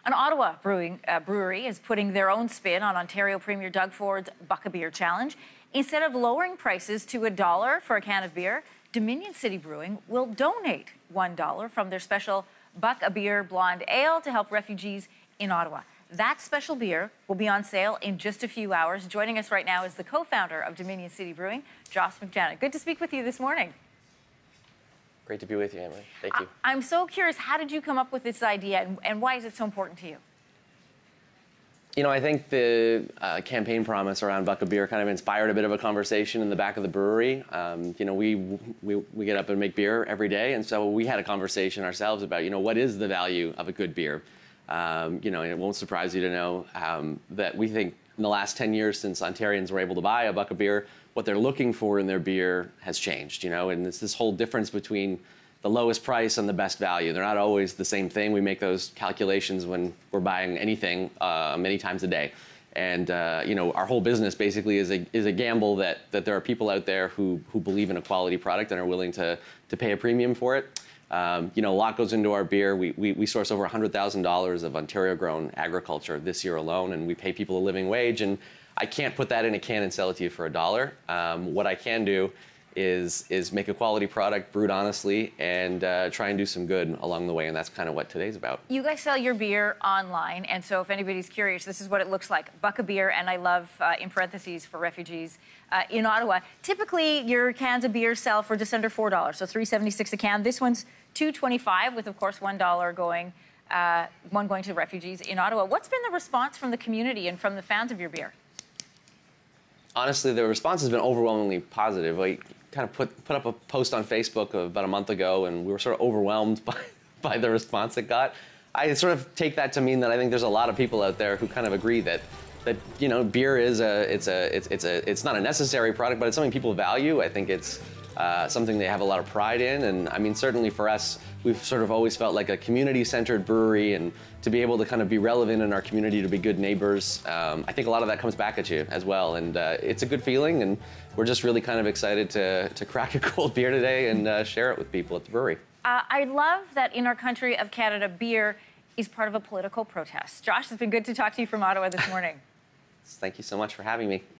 An Ottawa brewery is putting their own spin on Ontario Premier Doug Ford's Buck a Beer Challenge. Instead of lowering prices to $1 for a can of beer, Dominion City Brewing will donate $1 from their special Buck a Beer Blonde Ale to help refugees in Ottawa. That special beer will be on sale in just a few hours. Joining us right now is the co-founder of Dominion City Brewing, Josh McJanet. Good to speak with you this morning. Great to be with you, Emily. Thank you. I'm so curious, how did you come up with this idea and why is it so important to you? You know, I think the campaign promise around Buck a Beer kind of inspired a bit of a conversation in the back of the brewery. You know, we get up and make beer every day, and so we had a conversation ourselves about, you know, what is the value of a good beer? You know, and it won't surprise you to know that we think in the last 10 years since Ontarians were able to buy a Buck a Beer, what they're looking for in their beer has changed, you know, and it's this whole difference between the lowest price and the best value. They're not always the same thing. We make those calculations when we're buying anything many times a day. And, you know, our whole business basically is a gamble that there are people out there who believe in a quality product and are willing to pay a premium for it. You know, a lot goes into our beer. We source over $100,000 of Ontario-grown agriculture this year alone, and we pay people a living wage. And I can't put that in a can and sell it to you for $1. What I can do is make a quality product, brewed honestly, and try and do some good along the way, and that's kind of what today's about. You guys sell your beer online, and so if anybody's curious, this is what it looks like. Buck a Beer, and I love, in parentheses, for refugees in Ottawa. Typically, your cans of beer sell for just under $4, so $3.76 a can. This one's $2.25, with, of course, $1 going, one going to refugees in Ottawa. What's been the response from the community and from the fans of your beer? Honestly, the response has been overwhelmingly positive. We kind of put up a post on Facebook about a month ago, and we were sort of overwhelmed by the response it got. I sort of take that to mean that I think there's a lot of people out there who kind of agree that you know, beer is it's not a necessary product, but it's something people value. I think it's something they have a lot of pride in, and I mean, certainly for us, we've sort of always felt like a community-centered brewery, and to be able to kind of be relevant in our community, to be good neighbors, I think a lot of that comes back at you as well, and it's a good feeling, and we're just really kind of excited to crack a cold beer today and share it with people at the brewery. I love that in our country of Canada, beer is part of a political protest. Josh, it's been good to talk to you from Ottawa this morning. Thank you so much for having me.